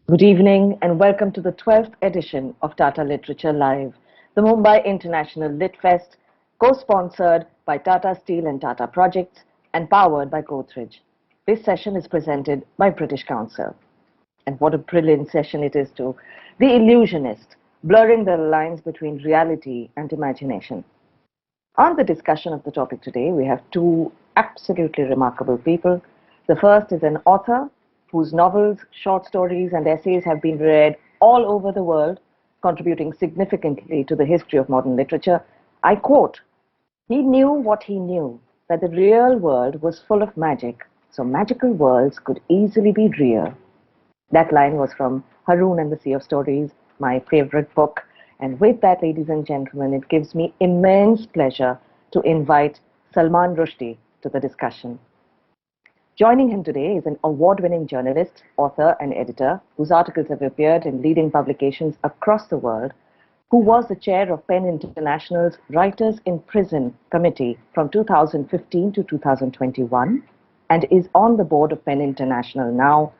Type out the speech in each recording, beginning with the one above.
Good evening and welcome to the 12th edition of Tata Literature Live, the Mumbai International Lit Fest, co-sponsored by Tata Steel and Tata Projects and powered by Godrej. This session is presented by British Council. And what a brilliant session it is too. The Illusionist, blurring the lines between reality and imagination. On the discussion of the topic today, we have two absolutely remarkable people. The first is an author whose novels, short stories, and essays have been read all over the world, contributing significantly to the history of modern literature. I quote, "He knew what he knew, that the real world was full of magic, so magical worlds could easily be real." That line was from Haroun and the Sea of Stories, my favorite book. And with that, ladies and gentlemen, it gives me immense pleasure to invite Salman Rushdie to the discussion. Joining him today is an award-winning journalist, author, and editor whose articles have appeared in leading publications across the world, who was the chair of PEN International's Writers in Prison Committee from 2015 to 2021, and is on the board of PEN International now.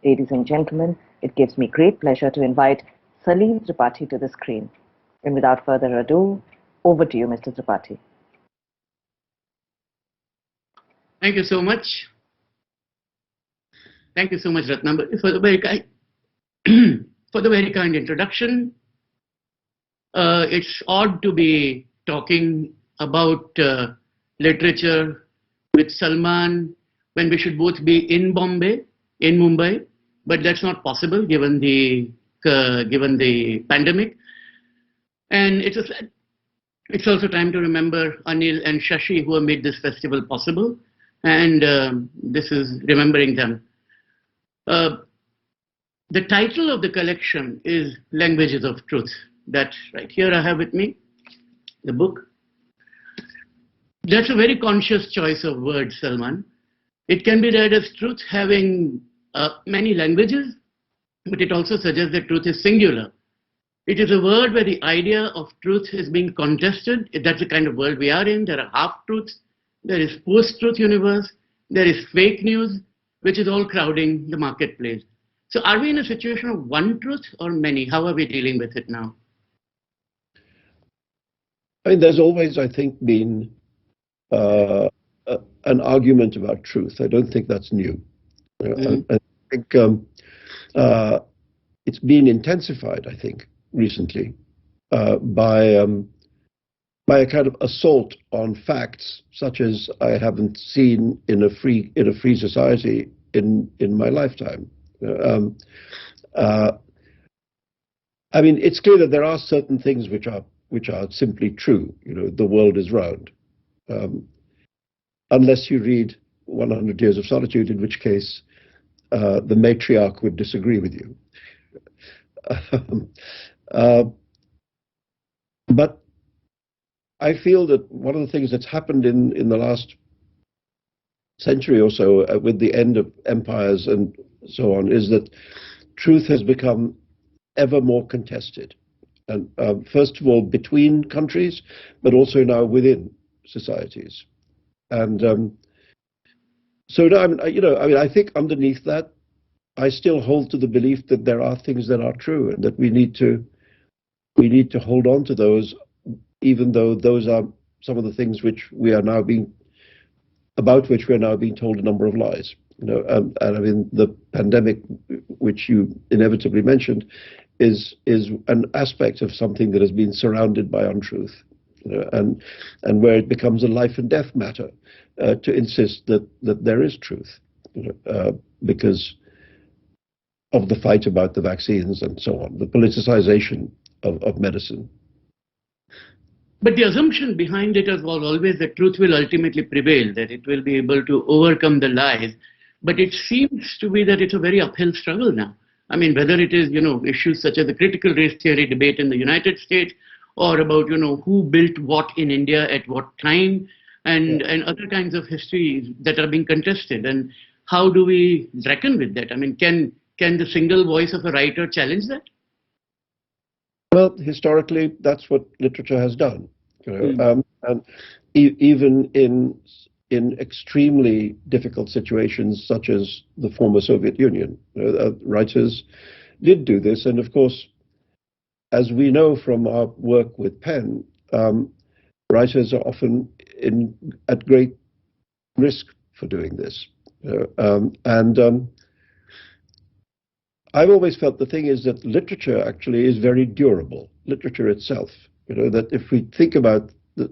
Ladies and gentlemen, it gives me great pleasure to invite Salil Tripathi to the screen. And without further ado, over to you, Mr. Tripathi. Thank you so much. Thank you so much, Ratnam, for the very kind introduction. It's odd to be talking about literature with Salman when we should both be in Mumbai, but that's not possible given the pandemic. And it's also time to remember Anil and Shashi, who have made this festival possible, and this is remembering them. The title of the collection is Languages of Truth. That's right here I have with me, the book. That's a very conscious choice of words, Salman. It can be read as truth having many languages, but it also suggests that truth is singular. It is a word where the idea of truth is being contested. That's the kind of world we are in. There are half-truths, there is post-truth universe, there is fake news, which is all crowding the marketplace. So are we in a situation of one truth or many? How are we dealing with it now? I mean, there's always, I think, been an argument about truth. I don't think that's new. I think it's been intensified, I think, recently by a kind of assault on facts, such as I haven't seen in a free society in my lifetime. I mean, it's clear that there are certain things which are simply true. You know, the world is round, unless you read 100 Years of Solitude, in which case the matriarch would disagree with you. But I feel that one of the things that's happened in the last century or so, with the end of empires and so on, is that truth has become ever more contested. And first of all, between countries, but also now within societies. And so now, I think underneath that, I still hold to the belief that there are things that are true, and that we need to hold on to those, even though those are some of the things about which we are now being told a number of lies. And I mean, the pandemic, which you inevitably mentioned, is an aspect of something that has been surrounded by untruth, and where it becomes a life and death matter to insist that there is truth, because of the fight about the vaccines and so on, the politicization of medicine. But the assumption behind it was always that truth will ultimately prevail, that it will be able to overcome the lies. But it seems to be that it's a very uphill struggle now. I mean, whether it is, issues such as the critical race theory debate in the United States, or about, who built what in India at what time, and other kinds of histories that are being contested. And how do we reckon with that? I mean, can the single voice of a writer challenge that? Well, historically, that's what literature has done. And even in extremely difficult situations, such as the former Soviet Union, writers did do this. And of course, as we know from our work with pen, writers are often at great risk for doing this. I've always felt the thing is that literature actually is very durable, literature itself. That if we think about the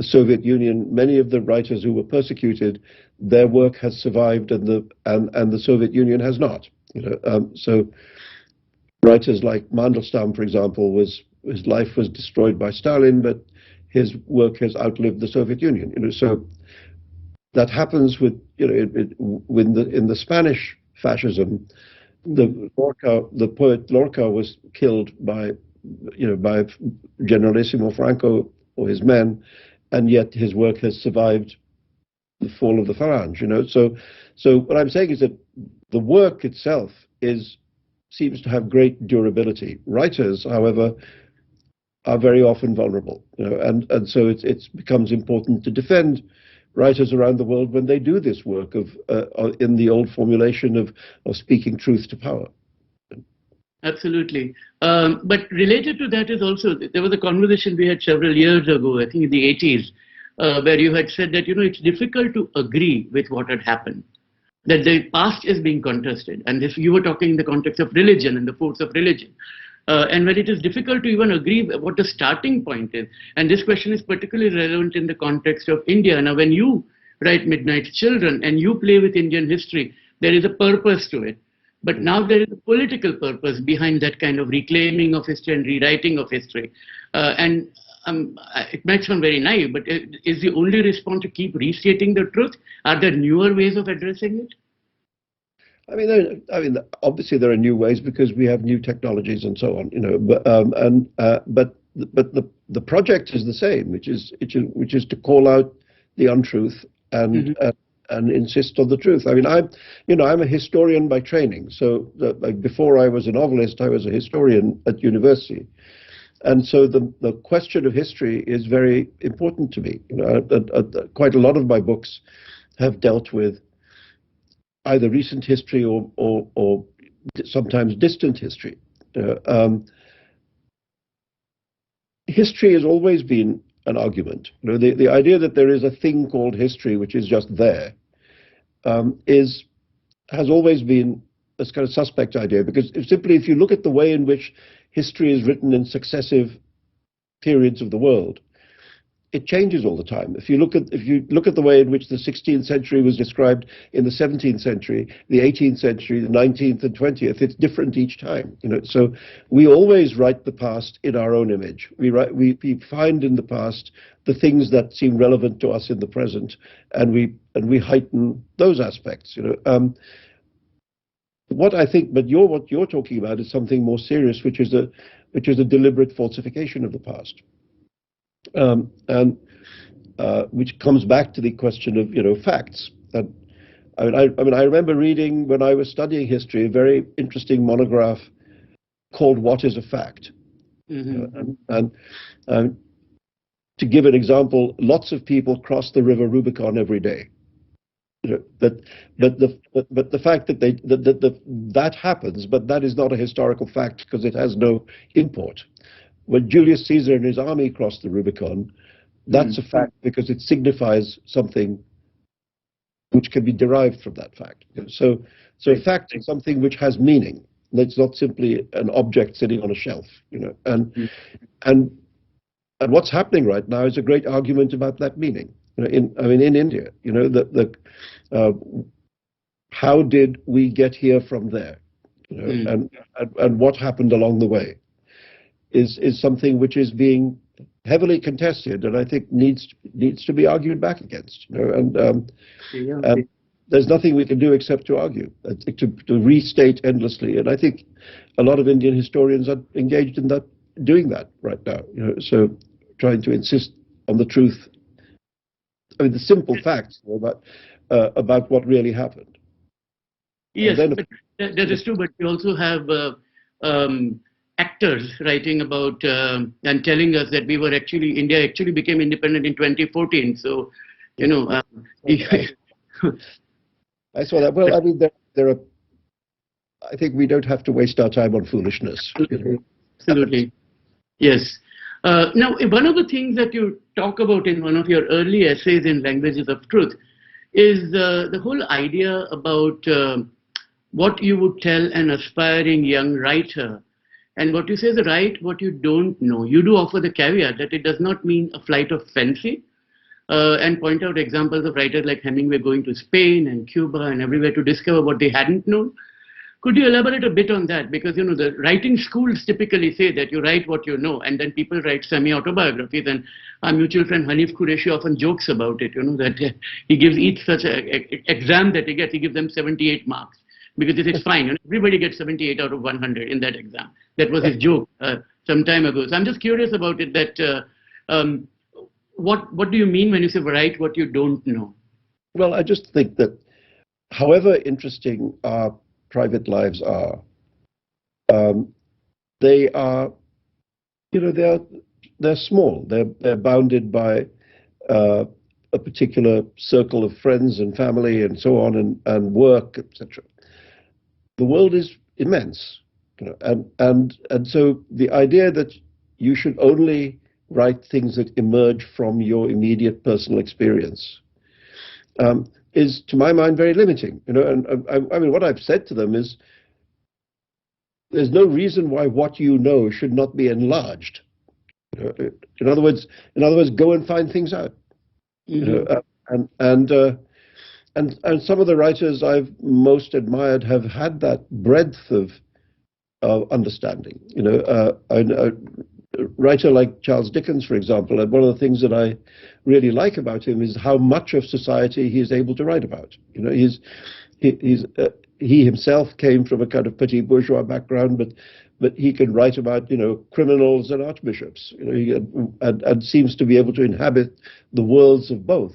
Soviet Union, many of the writers who were persecuted, their work has survived and the Soviet Union has not. So writers like Mandelstam, for example, his life was destroyed by Stalin, but his work has outlived the Soviet Union. So that happens with in the Spanish fascism. The poet Lorca was killed by Generalissimo Franco or his men, and yet his work has survived the fall of the Falange. So what I'm saying is that the work itself seems to have great durability. Writers, however, are very often vulnerable, and so it becomes important to defend writers around the world when they do this work in the old formulation of speaking truth to power. Absolutely. But related to that is also, there was a conversation we had several years ago, I think in the 80s, where you had said that, it's difficult to agree with what had happened, that the past is being contested. And if you were talking in the context of religion and the force of religion. And when it is difficult to even agree what the starting point is. And this question is particularly relevant in the context of India. Now, when you write Midnight Children and you play with Indian history, there is a purpose to it. But now there is a political purpose behind that kind of reclaiming of history and rewriting of history. It might sound very naive, but is the only response to keep restating the truth? Are there newer ways of addressing it? I mean, obviously there are new ways because we have new technologies and so on, but the project is the same, which is to call out the untruth and insist on the truth. I mean, I'm a historian by training. So before I was a novelist, I was a historian at university, and so the question of history is very important to me. Quite a lot of my books have dealt with either recent history or sometimes distant history. History has always been an argument. The idea that there is a thing called history which is just there has always been a kind of suspect idea, because if you look at the way in which history is written in successive periods of the world, it changes all the time. If you look at the way in which the 16th century was described in the 17th century, the 18th century, the 19th and 20th, it's different each time. So we always write the past in our own image. We find in the past the things that seem relevant to us in the present, and we heighten those aspects. What you're talking about is something more serious, which is a deliberate falsification of the past. Which comes back to the question of facts. And I remember reading, when I was studying history, a very interesting monograph called "What is a Fact?" And to give an example, lots of people cross the river Rubicon every day. But the fact that happens, but that is not a historical fact because it has no import. When Julius Caesar and his army crossed the Rubicon, that's a fact because it signifies something which can be derived from that fact. So a fact is something which has meaning. It's not simply an object sitting on a shelf. And what's happening right now is a great argument about that meaning. In India, how did we get here from there? And what happened along the way is something which is being heavily contested, and I think needs to be argued back against. And there's nothing we can do except to argue, to restate endlessly. And I think a lot of Indian historians are engaged in doing that right now. So trying to insist on the truth. I mean, the simple facts about what really happened. Yes, but that is true. But we also have actors writing about and telling us that India actually became independent in 2014. So, I saw that. Well, I mean, there are I think we don't have to waste our time on foolishness. Absolutely. Yes. Now, one of the things that you talk about in one of your early essays in Languages of Truth is the whole idea about what you would tell an aspiring young writer. And what you say is write what you don't know. You do offer the caveat that it does not mean a flight of fancy, and point out examples of writers like Hemingway going to Spain and Cuba and everywhere to discover what they hadn't known. Could you elaborate a bit on that? Because, you know, the writing schools typically say that you write what you know, and then people write semi-autobiographies. And our mutual friend Hanif Qureshi often jokes about it, you know, that he gives each such a exam that he gets, he gives them 78 marks. Because it is fine, you know, everybody gets 78 out of 100 in that exam. That was his joke some time ago. So I'm just curious about it, that what do you mean when you say write what you don't know? Well, I just think that however interesting our private lives are, they are, you know, they're small. They're bounded by a particular circle of friends and family and so on, and work, etc. The world is immense, you know, and so the idea that you should only write things that emerge from your immediate personal experience is, to my mind, very limiting. You know, and I mean, what I've said to them is, there's no reason why what you know should not be enlarged. You know, in other words, go and find things out. Mm-hmm. You know, and some of the writers I've most admired have had that breadth of understanding. You know, a writer like Charles Dickens, for example, and one of the things that I really like about him is how much of society he is able to write about. You know, he himself came from a kind of petit bourgeois background, but he can write about, you know, criminals and archbishops. You know, and seems to be able to inhabit the worlds of both.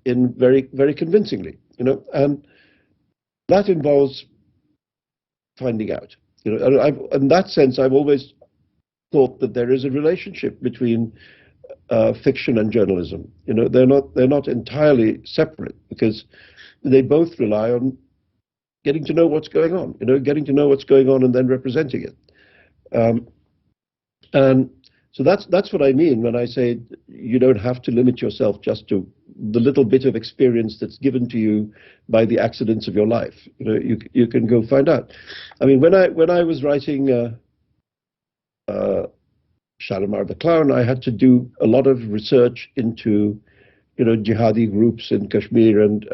In very, very convincingly, you know, and that involves finding out. You know, and in that sense, I've always thought that there is a relationship between fiction and journalism. You know, they're not entirely separate, because they both rely on getting to know what's going on. You know, getting to know what's going on and then representing it. And so that's what I mean when I say you don't have to limit yourself just to the little bit of experience that's given to you by the accidents of your life. You know, you can go find out. I mean, when I was writing Shalimar the Clown, I had to do a lot of research into, you know, jihadi groups in Kashmir and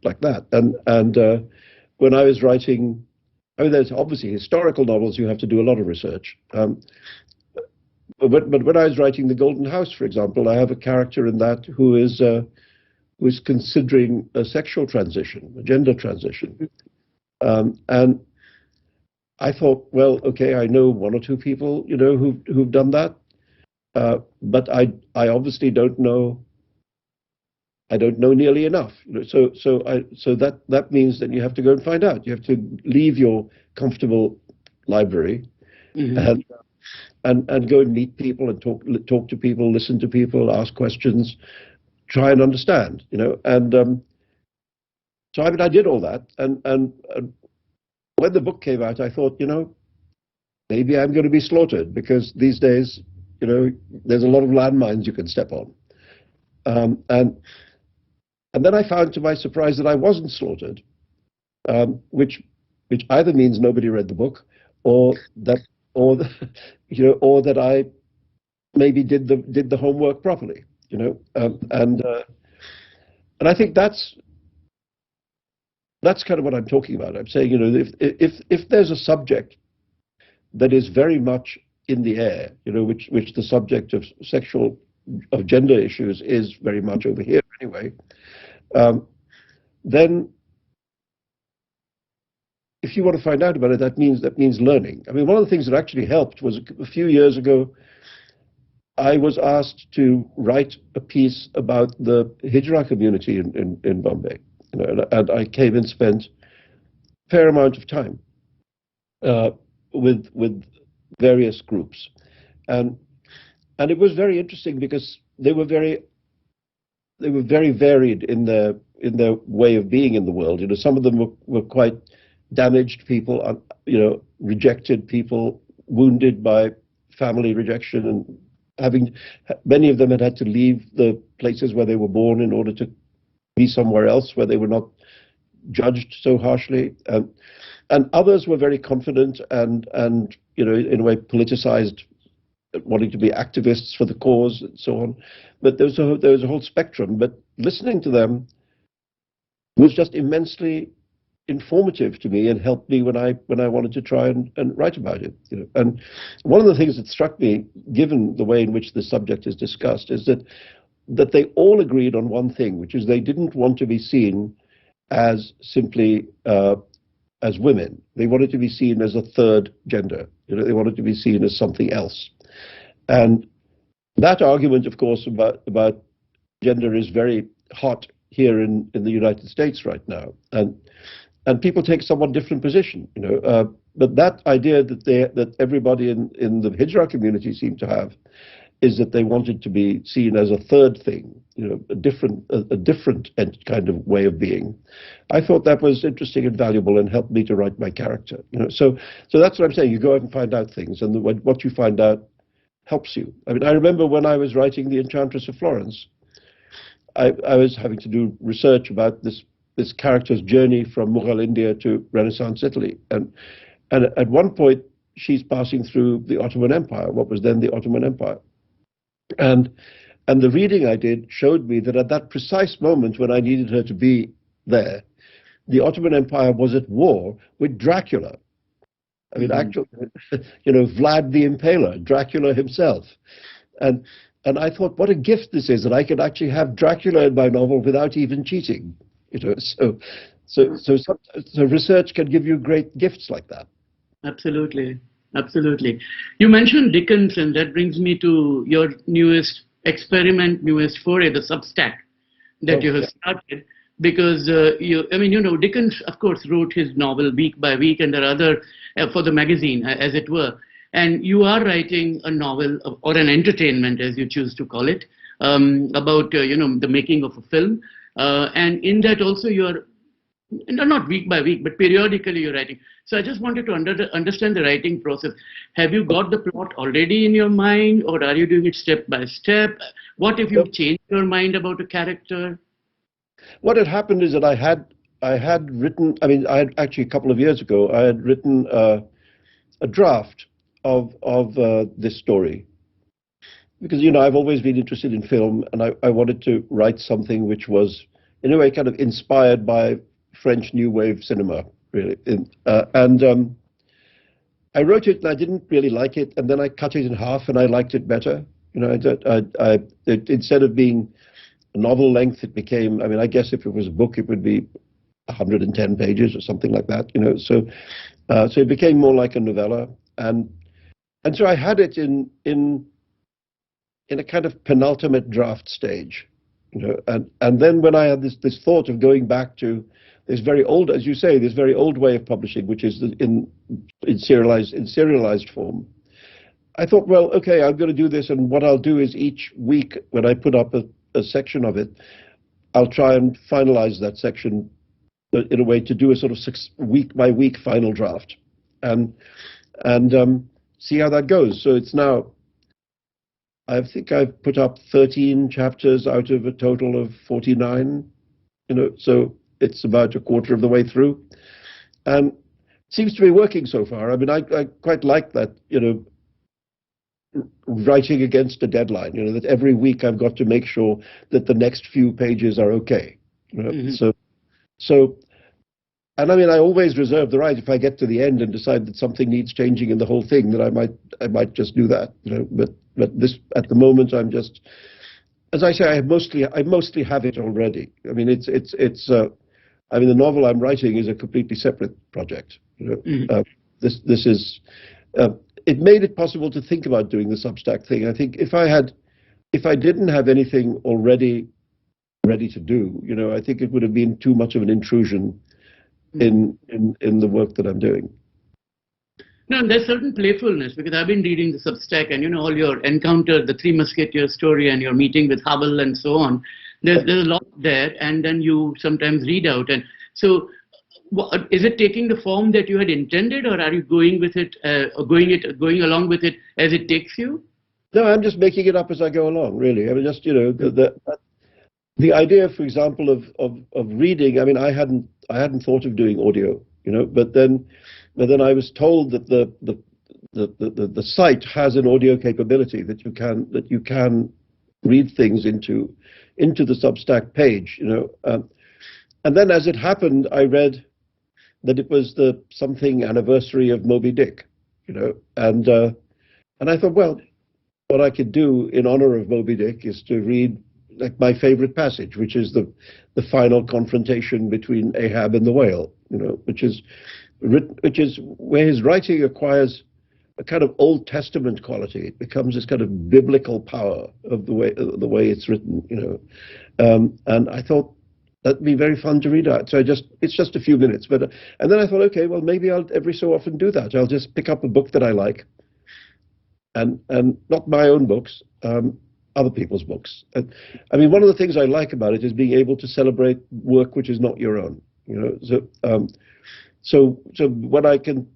like that. And when I was writing, I mean, there's obviously historical novels, you have to do a lot of research. But when I was writing The Golden House, for example, I have a character in that who is considering a sexual transition, a gender transition. And I thought, well, okay, I know one or two people, you know, who've done that, but I obviously don't know. I don't know nearly enough. You know, so that means that you have to go and find out. You have to leave your comfortable library. Mm-hmm. And go and meet people and talk to people, listen to people, ask questions, try and understand, you know. And so I mean, I did all that, and when the book came out, I thought, you know, maybe I'm going to be slaughtered, because these days, you know, there's a lot of landmines you can step on. And then I found, to my surprise, that I wasn't slaughtered, which either means nobody read the book, or that I maybe did the homework properly, you know, and I think that's kind of what I'm talking about. I'm saying, you know, if there's a subject that is very much in the air, you know, which the subject of gender issues is very much over here anyway, then if you want to find out about it, that means learning. I mean, one of the things that actually helped was a few years ago, I was asked to write a piece about the Hijra community in Bombay. You know, and I came and spent a fair amount of time with various groups, and it was very interesting, because they were very varied in their way of being in the world. You know, some of them were quite damaged people, rejected people, wounded by family rejection, and many of them had to leave the places where they were born in order to be somewhere else where they were not judged so harshly. And others were very confident and in a way politicized, wanting to be activists for the cause and so on. But there was a whole spectrum. But listening to them was just immensely informative to me and helped me when I wanted to try and write about it. And one of the things that struck me, given the way in which the subject is discussed, is that they all agreed on one thing, which is they didn't want to be seen as simply as women. They wanted to be seen as a third gender. They wanted to be seen as something else. And that argument, of course, about gender is very hot here in the United States right now. And people take a somewhat different position, but that idea that everybody in the Hijra community seemed to have is that they wanted to be seen as a third thing, a different kind of way of being. I thought that was interesting and valuable and helped me to write my character. So that's what I'm saying. You go out and find out things, and what you find out helps you. I mean, I remember when I was writing The Enchantress of Florence, I was having to do research about this character's journey from Mughal India to Renaissance Italy. And at one point, she's passing through the Ottoman Empire, what was then the Ottoman Empire. And the reading I did showed me that at that precise moment when I needed her to be there, the Ottoman Empire was at war with Dracula. I mean, actually, Vlad the Impaler, Dracula himself. And I thought, what a gift this is, that I could actually have Dracula in my novel without even cheating. So research can give you great gifts like that. Absolutely. Absolutely. You mentioned Dickens, and that brings me to your newest experiment, newest foray, the Substack that you have started. Because, Dickens, of course, wrote his novel week by week, and there are other, for the magazine, as it were. And you are writing a novel, or an entertainment, as you choose to call it, about, the making of a film. And in that also you're, not week by week, but periodically you're writing. So I just wanted to understand the writing process. Have you got the plot already in your mind, or are you doing it step by step? What if you've changed your mind about a character? What had happened is that I had written, I had actually a couple of years ago, I had written a draft of this story. Because, I've always been interested in film, and I wanted to write something which was, in a way, kind of inspired by French New Wave cinema, really. And I wrote it, and I didn't really like it, and then I cut it in half, and I liked it better. Instead of being a novel length, it became, I guess if it was a book, it would be 110 pages or something like that, So it became more like a novella, and so I had it in a kind of penultimate draft stage, and then when I had this thought of going back to this very old, as you say, this very old way of publishing, which is in serialized form, I thought, well, okay, I'm going to do this, and what I'll do is each week when I put up a section of it, I'll try and finalize that section in a way to do a sort of week by week final draft, and see how that goes. So it's now, I think I've put up 13 chapters out of a total of 49, so it's about a quarter of the way through. And it seems to be working so far. I quite like that, writing against a deadline, that every week I've got to make sure that the next few pages are okay. And I always reserve the right, if I get to the end and decide that something needs changing in the whole thing, that I might just do that, But this, at the moment, I'm just, as I say, I mostly have it already. The novel I'm writing is a completely separate project. This is, it made it possible to think about doing the Substack thing. I think if I didn't have anything already ready to do, I think it would have been too much of an intrusion in the work that I'm doing. No, there's certain playfulness, because I've been reading the Substack, and all your encounter, the Three Musketeers story, and your meeting with Hubble and so on. There's a lot there, and then you sometimes read out. And so Is it taking the form that you had intended, or are you going with it, going along with it as it takes you? No, I'm just making it up as I go along, really. I mean, just, you know, the idea, for example, of reading. I mean, I hadn't thought of doing audio, you know, but then I was told that the site has an audio capability that you can read things into the Substack page, you know. And then, as it happened, I read that it was the something anniversary of Moby Dick, you know, and I thought, well, what I could do in honor of Moby Dick is to read like my favorite passage, which is the final confrontation between Ahab and the whale, you know, which is where his writing acquires a kind of Old Testament quality. It becomes this kind of biblical power of the way it's written, you know. And I thought that'd be very fun to read out. So it's just a few minutes, but and then I thought, okay, well, maybe I'll every so often do that. I'll just pick up a book that I like, and not my own books, other people's books. And I mean, one of the things I like about it is being able to celebrate work which is not your own, you know. So when I can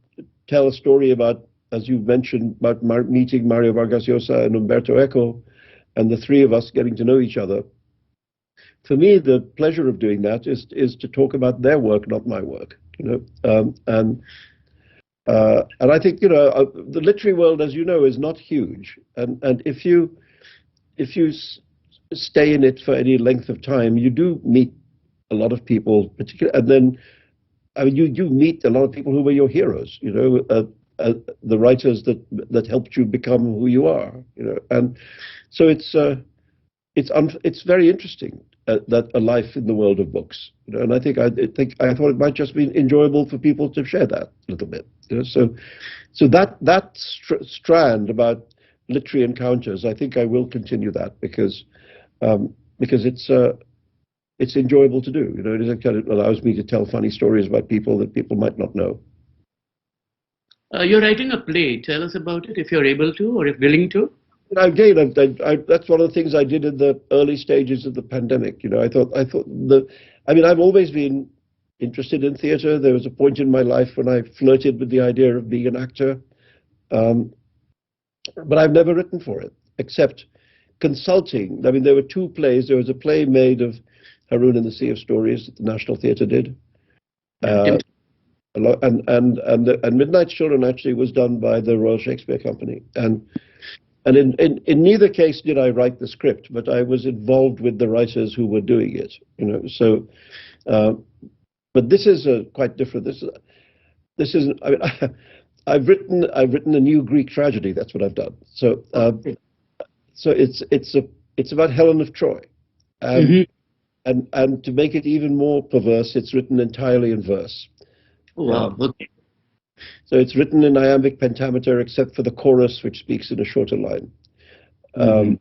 tell a story about, as you mentioned, about meeting Mario Vargas Llosa and Umberto Eco, and the three of us getting to know each other, for me, the pleasure of doing that is to talk about their work, not my work, you know. And I think, you know, the literary world, as you know, is not huge, and if you stay in it for any length of time, you do meet a lot of people, particularly, and then I mean, you meet a lot of people who were your heroes, you know, the writers that helped you become who you are, you know, and so it's very interesting that a life in the world of books, you know, and I thought it might just be enjoyable for people to share that a little bit, you know, so that strand about literary encounters, I think I will continue that because it's enjoyable to do, you know. It kind of allows me to tell funny stories about people that people might not know. You're writing a play. Tell us about it, if you're able to, or if willing to. Again, that's one of the things I did in the early stages of the pandemic. You know, I mean, I've always been interested in theatre. There was a point in my life when I flirted with the idea of being an actor, but I've never written for it, except consulting. I mean, there were two plays. There was a play made of Haroun and the Sea of Stories that the National Theatre did. And Midnight Children actually was done by the Royal Shakespeare Company. And in neither case did I write the script, but I was involved with the writers who were doing it, you know. So, but this is quite different. This is. I mean, I've written a new Greek tragedy. That's what I've done. So, so it's about Helen of Troy, and to make it even more perverse, it's written entirely in verse. Oh, wow. Okay. So it's written in iambic pentameter, except for the chorus, which speaks in a shorter line. And,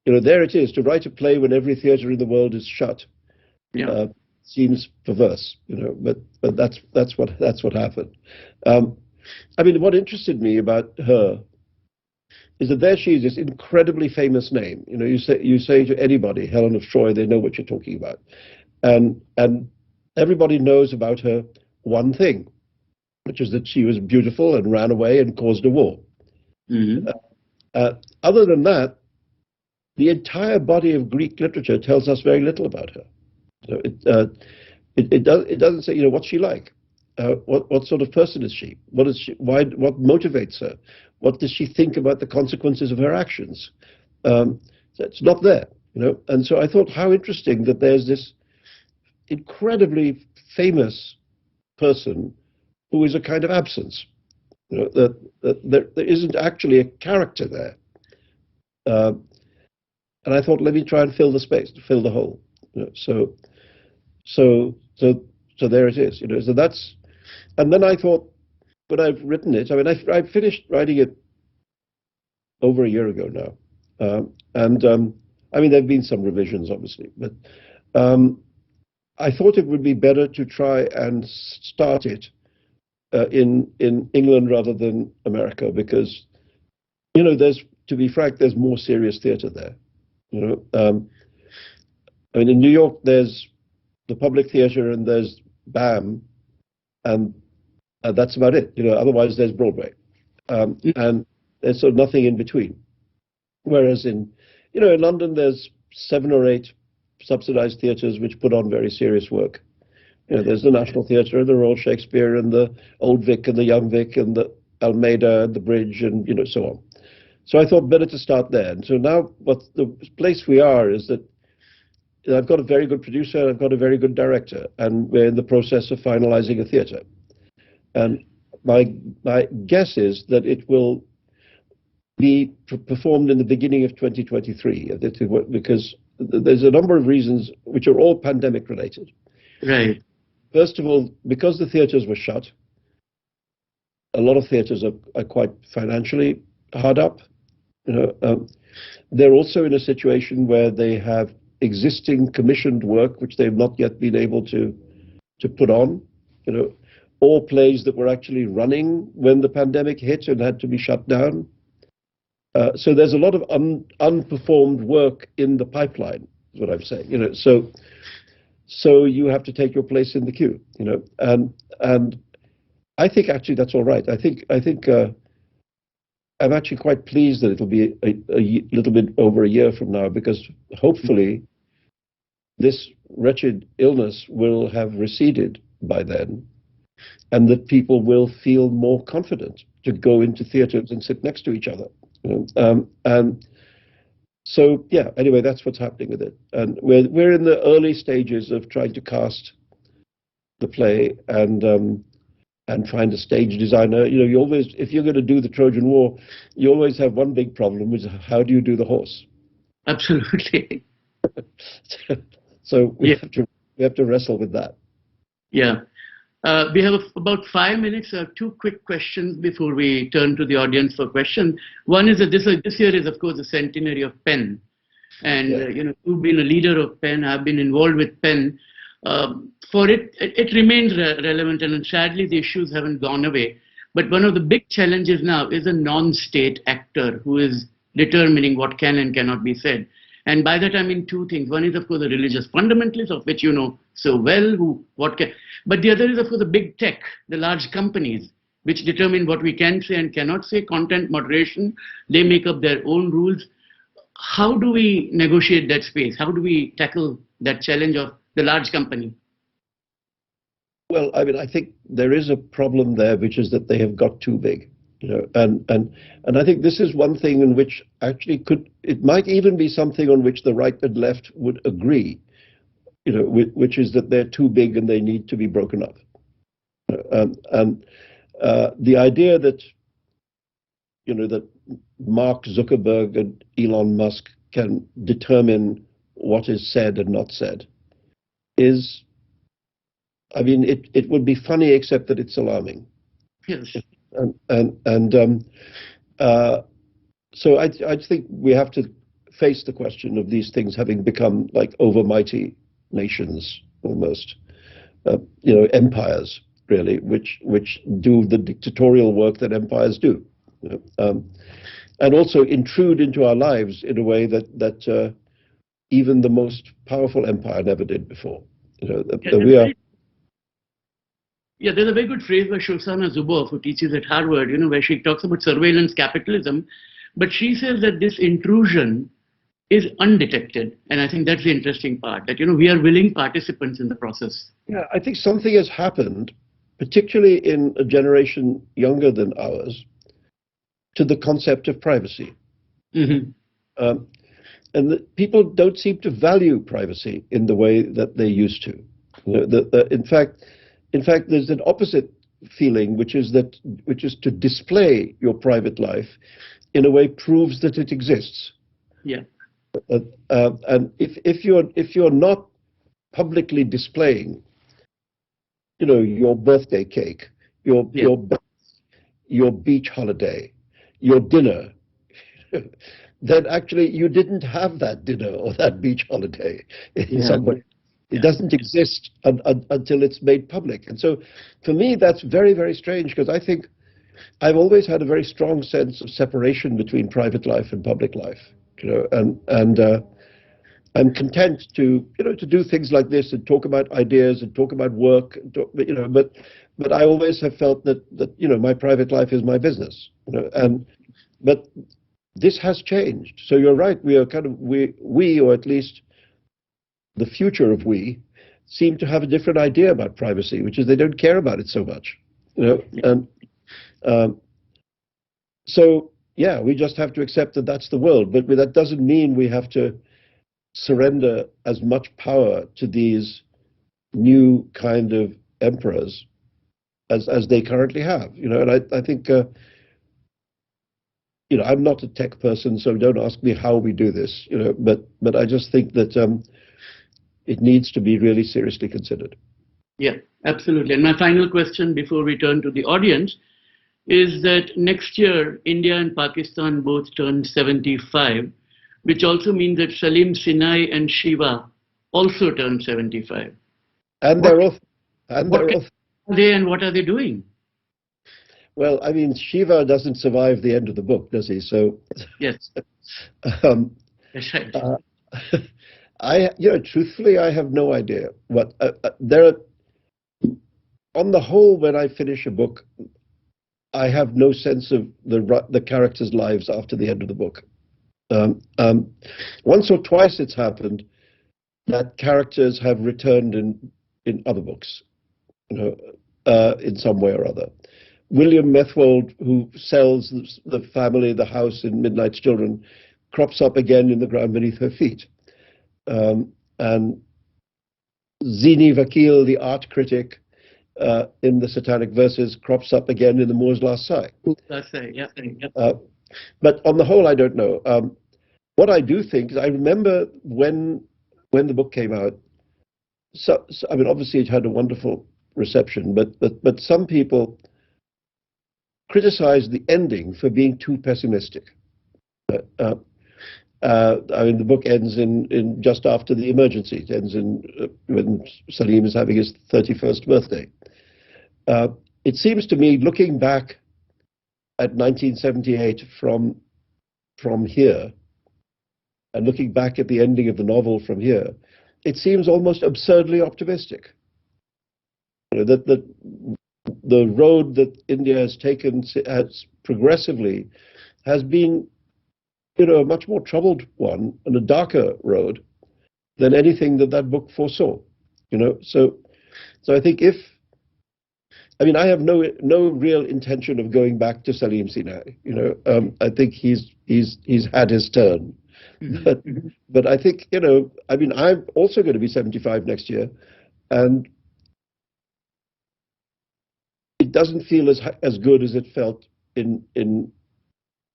you know, there it is. To write a play when every theatre in the world is shut seems perverse, you know, but that's what happened. I mean, what interested me about her is that there she is, this incredibly famous name. You know, you say to anybody, Helen of Troy, they know what you're talking about. And everybody knows about her one thing, which is that she was beautiful and ran away and caused a war. Other than that, the entire body of Greek literature tells us very little about her. So it doesn't say, you know, what's she like? What sort of person is she? What motivates her? What does she think about the consequences of her actions? So it's not there, you know. And so I thought, how interesting that there's this incredibly famous person who is a kind of absence. You know, that there isn't actually a character there. And I thought, let me try and fill the space, to fill the hole. You know, so there it is. You know, so that's. And then I thought, when I've written it, I mean, I finished writing it over a year ago now, I mean, there've been some revisions, obviously, but I thought it would be better to try and start it in England rather than America, because, you know, to be frank, there's more serious theatre there. You know, I mean, in New York, there's the public theatre and there's BAM, and that's about it. Otherwise there's Broadway, and there's sort of nothing in between. Whereas in London there's 7 or 8 subsidized theatres which put on very serious work. There's the National Theatre, the Royal Shakespeare, and the Old Vic, and the Young Vic, and the Almeida, and the Bridge, and so on. So I thought better to start there. And so now, what the place we are is that I've got a very good producer, I've got a very good director, and we're in the process of finalizing a theatre. And my guess is that it will be performed in the beginning of 2023, because there's a number of reasons which are all pandemic related. Right. First of all, because the theatres were shut, a lot of theatres are quite financially hard up. They're also in a situation where they have existing commissioned work which they've not yet been able to put on. All plays that were actually running when the pandemic hit and had to be shut down. So there's a lot of unperformed work in the pipeline, is what I'm saying. So you have to take your place in the queue, and I think actually that's all right. I think I'm actually quite pleased that it'll be a little bit over a year from now, because hopefully this wretched illness will have receded by then, and that people will feel more confident to go into theatres and sit next to each other. And so, yeah, anyway, that's what's happening with it. And we're in the early stages of trying to cast the play and find a stage designer. You always, if you're going to do the Trojan War, you always have one big problem, which is how do you do the horse? Absolutely. So we have to wrestle with that. Yeah. We have about 5 minutes. 2 quick questions before we turn to the audience for questions. One is that this year is, of course, the centenary of PEN. And, you've been a leader of PEN. I've been involved with PEN. For it remains relevant, and sadly, the issues haven't gone away. But one of the big challenges now is a non-state actor who is determining what can and cannot be said. And by that I mean 2 things. One is, of course, the religious fundamentalists, of which you know so well, but the other is, of course, the big tech, the large companies, which determine what we can say and cannot say, content moderation. They make up their own rules. How do we negotiate that space? How do we tackle that challenge of the large company? Well, I mean, I think there is a problem there, which is that they have got too big. And I think this is one thing in which actually it might even be something on which the right and left would agree, which is that they're too big and they need to be broken up. The idea that, that Mark Zuckerberg and Elon Musk can determine what is said and not said is, I mean, it would be funny, except that it's alarming. Yes. So I think we have to face the question of these things having become like overmighty nations, almost, empires, really, which do the dictatorial work that empires do, and also intrude into our lives in a way that even the most powerful empire never did before. Yeah, there's a very good phrase by Shoshana Zuboff, who teaches at Harvard, where she talks about surveillance capitalism. But she says that this intrusion is undetected. And I think that's the interesting part, that, we are willing participants in the process. Yeah, I think something has happened, particularly in a generation younger than ours, to the concept of privacy. Mm-hmm. And people don't seem to value privacy in the way that they used to. In fact, there's an opposite feeling, which is to display your private life in a way proves that it exists. Yeah. And if you're not publicly displaying, your birthday cake, your beach holiday, your dinner, then actually you didn't have that dinner or that beach holiday in some way. It doesn't exist until it's made public. And so for me, that's very, very strange, because I think I've always had a very strong sense of separation between private life and public life, and I'm content to, to do things like this and talk about ideas and talk about work, but I always have felt that my private life is my business, but this has changed. So you're right. We are we, or at least the future of we, seem to have a different idea about privacy, which is they don't care about it so much, and so yeah, we just have to accept that that's the world. But that doesn't mean we have to surrender as much power to these new kind of emperors as they currently have, and I think, I'm not a tech person, so don't ask me how we do this, but I just think that it needs to be really seriously considered. Yeah, absolutely. And my final question before we turn to the audience is that next year, India and Pakistan both turn 75, which also means that Salim Sinai and Shiva also turn 75. And they're off. And they're off. And what are they doing? Well, I mean, Shiva doesn't survive the end of the book, does he? So yes, that's right. Truthfully, I have no idea what there are. On the whole, when I finish a book, I have no sense of the characters' lives after the end of the book. Once or twice it's happened that characters have returned in other books, in some way or other. William Methwold, who sells the family, the house in Midnight's Children, crops up again in The Ground Beneath Her Feet. And Zini Vakil, the art critic, in The Satanic Verses, crops up again in The Moor's Last Sigh. But on the whole, I don't know. What I do think is, I remember when the book came out, so I mean, obviously it had a wonderful reception, but some people criticized the ending for being too pessimistic. I mean, the book ends in just after the emergency. It ends when Salim is having his 31st birthday. It seems to me, looking back at 1978 from here, and looking back at the ending of the novel from here, it seems almost absurdly optimistic. That the road that India has taken progressively has been, a much more troubled one and a darker road than anything that book foresaw. So I think I have no real intention of going back to Salim Sinai. I think he's had his turn. But I think, I'm also going to be 75 next year, and it doesn't feel as good as it felt in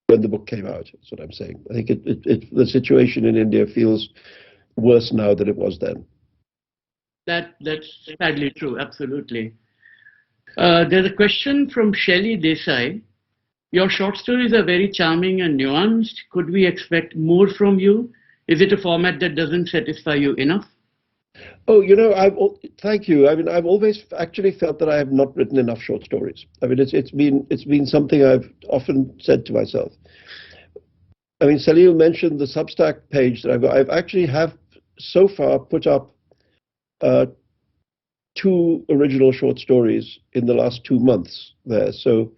when the book came out. That's what I'm saying. I think the situation in India feels worse now than it was then. That's sadly true. Absolutely. There's a question from Shelley Desai. Your short stories are very charming and nuanced. Could we expect more from you? Is it a format that doesn't satisfy you enough? Oh, thank you. I mean, I've always actually felt that I have not written enough short stories. I mean, it's been something I've often said to myself. I mean, Salil mentioned the Substack page that I've got. I've actually so far put up 2 original short stories in the last 2 months there. So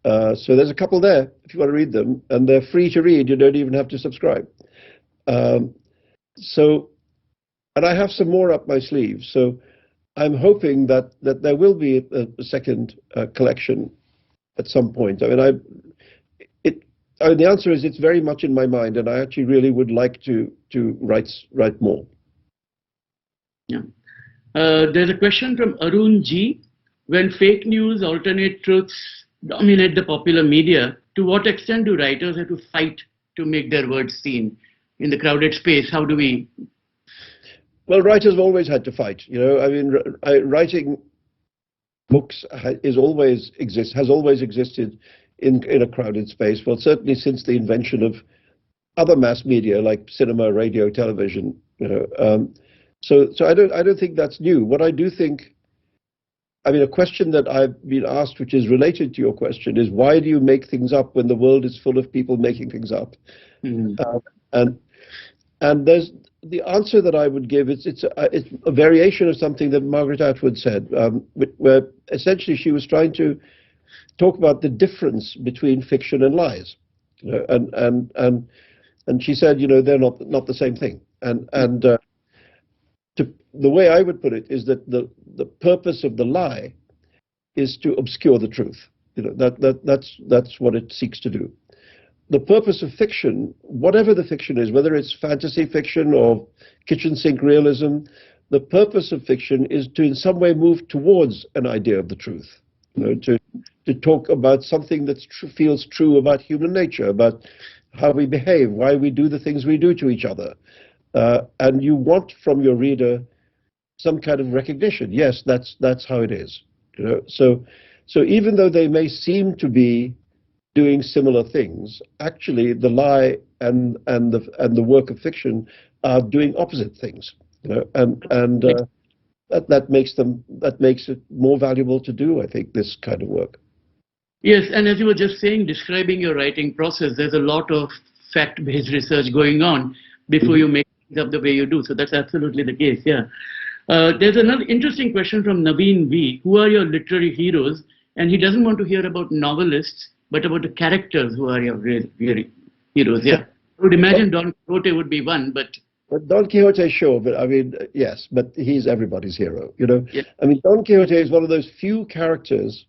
there's a couple there if you want to read them, and they're free to read. You don't even have to subscribe. And I have some more up my sleeve. So I'm hoping that there will be a second collection at some point. I mean, the answer is it's very much in my mind, and I actually really would like to write more. Yeah. There's a question from Arun G. When fake news, alternate truths dominate the popular media, to what extent do writers have to fight to make their words seen in the crowded space? How do we? Well, writers have always had to fight. I mean, writing books has always existed in a crowded space. Well, certainly since the invention of other mass media like cinema, radio, television. So I don't think that's new. What I do think, I mean, a question that I've been asked, which is related to your question, is why do you make things up when the world is full of people making things up? And the answer that I would give is it's a variation of something that Margaret Atwood said, where essentially she was trying to talk about the difference between fiction and lies, and she said, they're not the same thing, and the way I would put it is that the purpose of the lie is to obscure the truth. That's what it seeks to do. The purpose of fiction, whatever the fiction is, whether it's fantasy fiction or kitchen sink realism, the purpose of fiction is to in some way move towards an idea of the truth. To talk about something that feels true about human nature, about how we behave, why we do the things we do to each other. And you want from your reader some kind of recognition. Yes, that's how it is. So even though they may seem to be doing similar things, actually the lie and the work of fiction are doing opposite things. That makes it more valuable to do, I think, this kind of work. Yes, and as you were just saying, describing your writing process, there's a lot of fact-based research going on before you make things up the way you do. So that's absolutely the case, yeah. There's another interesting question from Naveen V. Who are your literary heroes? And he doesn't want to hear about novelists, but about the characters who are your real heroes, yeah. I would imagine Don Quixote would be one, but Don Quixote, sure, but I mean, yes, but he's everybody's hero, Yeah. I mean, Don Quixote is one of those few characters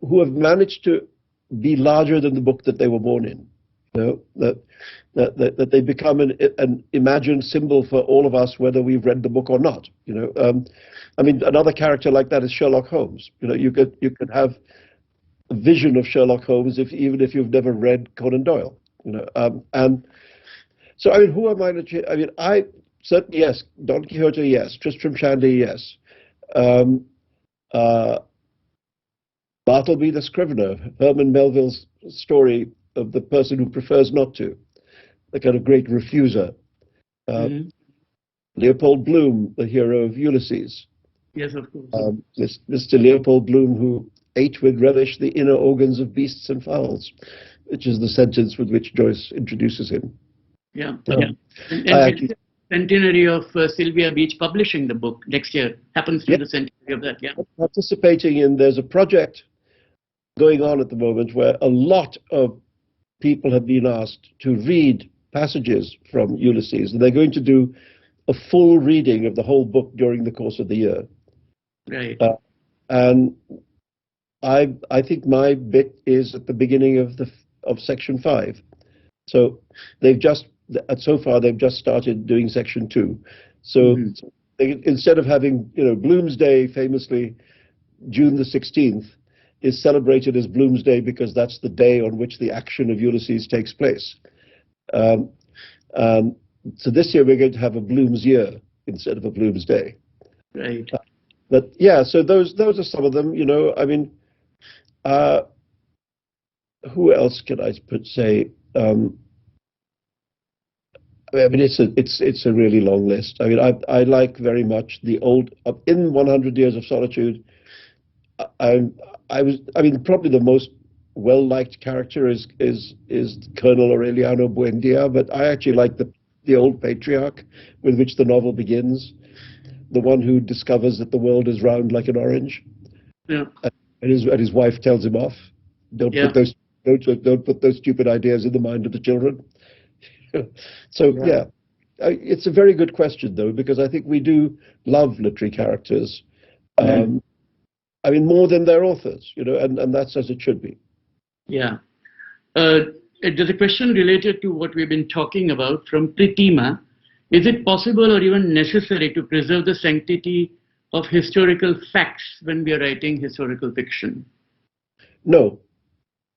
who have managed to be larger than the book that they were born in. That they become an imagined symbol for all of us, whether we've read the book or not. I mean, another character like that is Sherlock Holmes. You could have a vision of Sherlock Holmes even if you've never read Conan Doyle. And so I mean, who am I? I mean, I certainly yes, Don Quixote, yes, Tristram Shandy, yes. Bartleby the Scrivener, Herman Melville's story of the person who prefers not to, the kind of great refuser. Leopold Bloom, the hero of Ulysses. Yes, of course. Mr. Leopold Bloom, who ate with relish the inner organs of beasts and fowls, which is the sentence with which Joyce introduces him. Yeah. And centenary of Sylvia Beach publishing the book next year happens to be the centenary of that. Yeah. Participating in, there's a project going on at the moment where a lot of people have been asked to read passages from Ulysses, and they're going to do a full reading of the whole book during the course of the year. Right. And I think my bit is at the beginning of section 5. So so far they've just started doing section 2. So instead of having Bloomsday, famously June the 16th, is celebrated as Bloomsday because that's the day on which the action of Ulysses takes place. So this year we're going to have a Bloom's year instead of a Bloomsday. Right. But yeah, so those are some of them. I mean, who else can I say? I mean, it's a really long list. I mean, I like very much the old in 100 Years of Solitude. I mean, probably the most well-liked character is Colonel Aureliano Buendia, but I actually like the old patriarch with which the novel begins, the one who discovers that the world is round like an orange. Yeah. And his wife tells him off. Don't put those stupid ideas in the mind of the children. So it's a very good question though, because I think we do love literary characters. I mean, more than their authors, and that's as it should be. Yeah. There's a question related to what we've been talking about from Pritima. Is it possible or even necessary to preserve the sanctity of historical facts when we are writing historical fiction? No,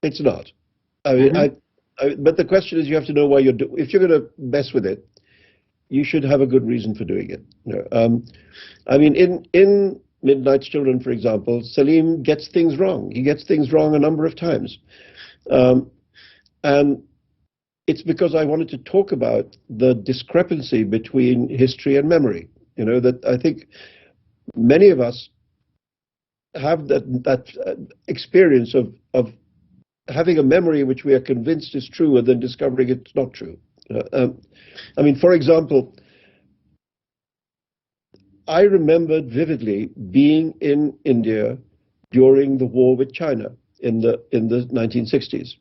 it's not. I mean, but the question is, you have to know why you're doing. If you're going to mess with it, you should have a good reason for doing it. I mean, in Midnight's Children, for example, Salim gets things wrong. He gets things wrong a number of times. And it's because I wanted to talk about the discrepancy between history and memory. That I think many of us have that experience of having a memory which we are convinced is true and then discovering it's not true. I mean, for example, I remembered vividly being in India during the war with China in the 1960s,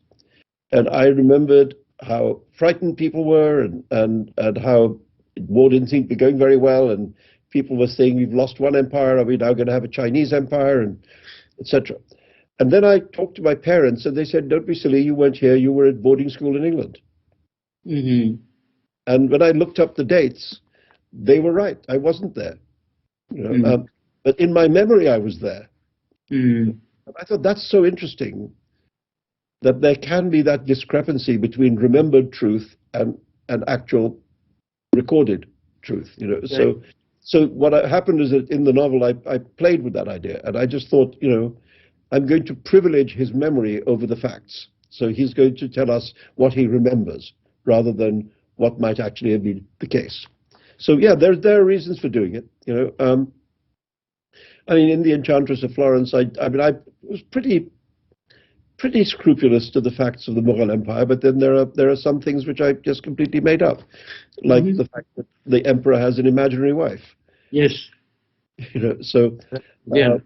and I remembered how frightened people were, and how war didn't seem to be going very well, and people were saying, we've lost one empire, are we now going to have a Chinese empire, and etc. And then I talked to my parents, and they said, don't be silly, you weren't here, you were at boarding school in England. Mm-hmm. And when I looked up the dates, they were right. I wasn't there. But in my memory, I was there. I thought that's so interesting, that there can be that discrepancy between remembered truth and actual recorded truth. Right. So what happened is that in the novel, I played with that idea, and I just thought, I'm going to privilege his memory over the facts. So he's going to tell us what he remembers rather than what might actually have been the case. So yeah, there are reasons for doing it. I mean, in The Enchantress of Florence, I was pretty scrupulous to the facts of the Mughal Empire, but then there are some things which I just completely made up, like the fact that the emperor has an imaginary wife. Yes. So Yeah.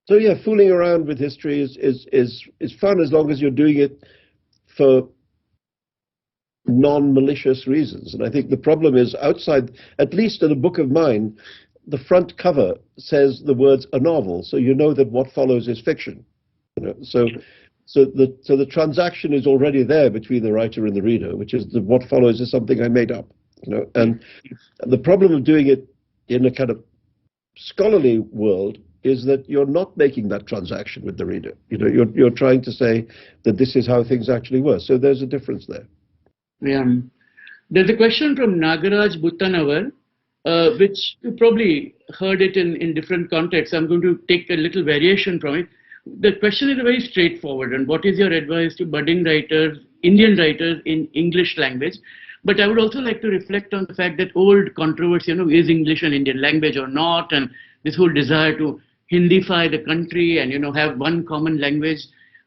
So yeah, fooling around with history is fun as long as you're doing it for non-malicious reasons. And I think the problem is outside, at least in a book of mine, the front cover says the words a novel, so you know that what follows is fiction. So the transaction is already there between the writer and the reader, which is what follows is something I made up. And the problem of doing it in a kind of scholarly world is that you're not making that transaction with the reader. You're trying to say that this is how things actually were. So there's a difference there. Yeah. There's a question from Nagaraj Buttanavar, which you probably heard it in different contexts. I'm going to take a little variation from it. The question is very straightforward. And what is your advice to budding writers, Indian writers in English language? But I would also like to reflect on the fact that old controversy, is English an Indian language or not? And this whole desire to Hindify the country and, have one common language.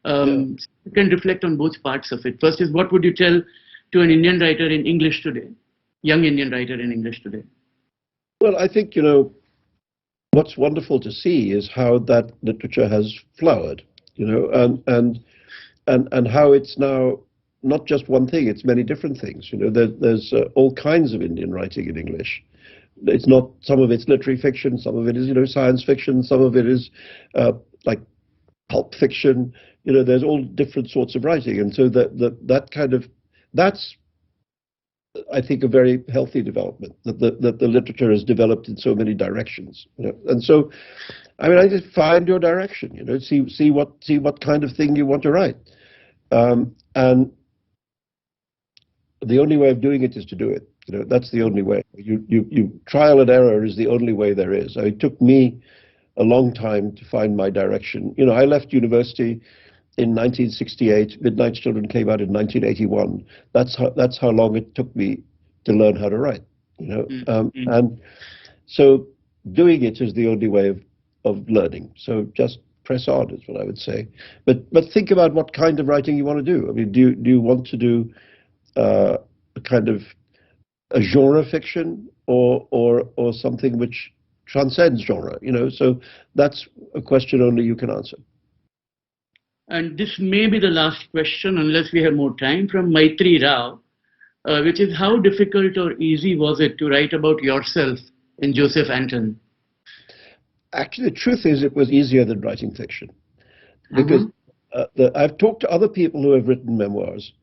You can reflect on both parts of it. First is, what would you tell to an Indian writer in English today, young Indian writer in English today? Well, I think, what's wonderful to see is how that literature has flowered, and how it's now not just one thing, it's many different things. There's all kinds of Indian writing in English. It's not, some of it's literary fiction, some of it is, science fiction, some of it is like pulp fiction. There's all different sorts of writing. And so that's, I think, a very healthy development, that the literature has developed in so many directions. And so, I mean, I just find your direction, see what kind of thing you want to write. And the only way of doing it is to do it. That's the only way. You trial and error is the only way there is. It took me a long time to find my direction. I left university in 1968. Midnight's Children came out in 1981. That's how long it took me to learn how to write. And so doing it is the only way of learning. So just press on is what I would say. But think about what kind of writing you want to do. I mean, do you want to do a kind of a genre fiction or something which transcends genre? So that's a question only you can answer. And this may be the last question, unless we have more time, from Maitri Rao, which is, how difficult or easy was it to write about yourself in Joseph Anton? Actually, the truth is it was easier than writing fiction. Because I've talked to other people who have written memoirs,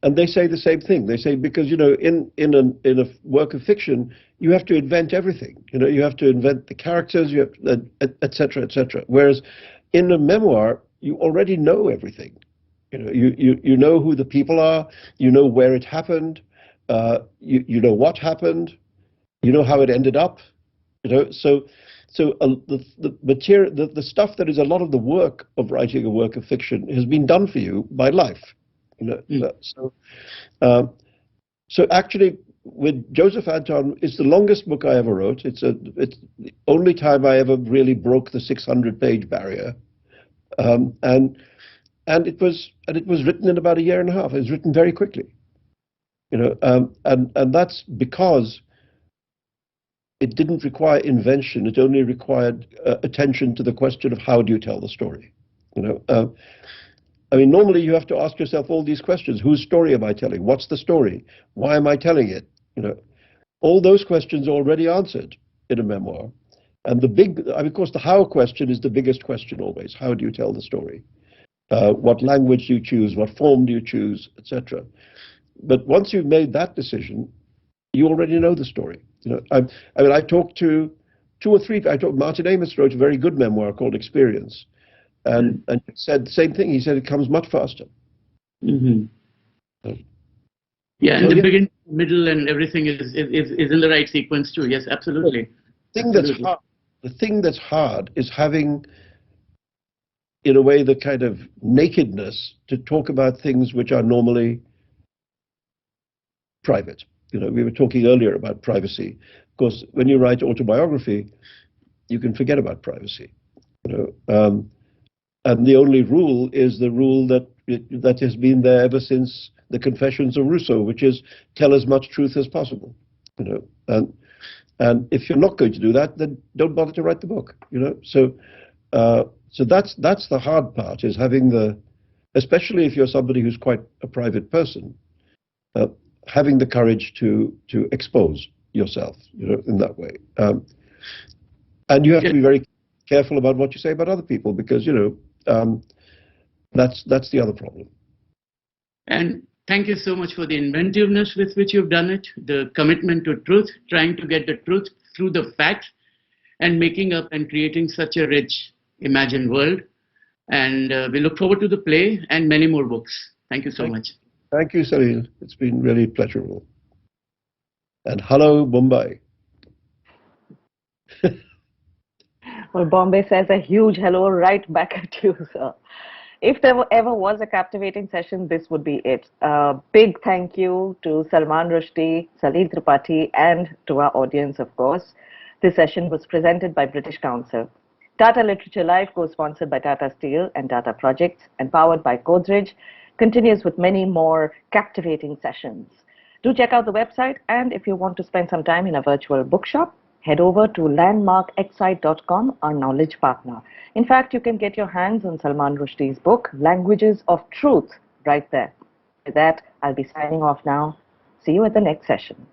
and they say the same thing. They say, because, in a work of fiction, you have to invent everything. You have to invent the characters, you have, et cetera, et cetera. Whereas in a memoir, you already know everything. You know who the people are, you know where it happened, you know what happened, you know how it ended up. So the material, the stuff that is a lot of the work of writing a work of fiction has been done for you by life. So actually, with Joseph Anton, it's the longest book I ever wrote. It's the only time I ever really broke the 600-page barrier. And it was written in about a year and a half. It was written very quickly. And that's because it didn't require invention. It only required attention to the question of how do you tell the story. I mean, normally you have to ask yourself all these questions. Whose story am I telling? What's the story? Why am I telling it? All those questions are already answered in a memoir. And of course, the how question is the biggest question always. How do you tell the story? What language do you choose? What form do you choose, etc. But once you've made that decision, you already know the story. I mean, I talked to Martin Amis wrote a very good memoir called Experience, and said the same thing. He said it comes much faster. Mm-hmm. Yeah, and the beginning, middle, and everything is in the right sequence too. Yes, absolutely. The thing that's hard is having, in a way, the kind of nakedness to talk about things which are normally private. We were talking earlier about privacy. Of course, when you write autobiography, you can forget about privacy. And the only rule is the rule that has been there ever since the Confessions of Rousseau, which is tell as much truth as possible. And if you're not going to do that, then don't bother to write the book. So that's the hard part, is having especially if you're somebody who's quite a private person, having the courage to expose yourself, in that way. And you have to be very careful about what you say about other people, because that's the other problem. And thank you so much for the inventiveness with which you've done it, the commitment to truth, trying to get the truth through the facts, and making up and creating such a rich imagined world. And we look forward to the play and many more books. Thank you so much. Thank you, Salil. It's been really pleasurable. And hello, Mumbai. Well, Bombay says a huge hello right back at you, sir. If there ever was a captivating session, this would be it. Big thank you to Salman Rushdie, Salil Tripathi, and to our audience, of course. This session was presented by British Council. Tata Literature Live, co-sponsored by Tata Steel and Tata Projects, and powered by Godrej, continues with many more captivating sessions. Do check out the website, and if you want to spend some time in a virtual bookshop, head over to landmarkexcite.com, our knowledge partner. In fact, you can get your hands on Salman Rushdie's book, Languages of Truth, right there. With that, I'll be signing off now. See you at the next session.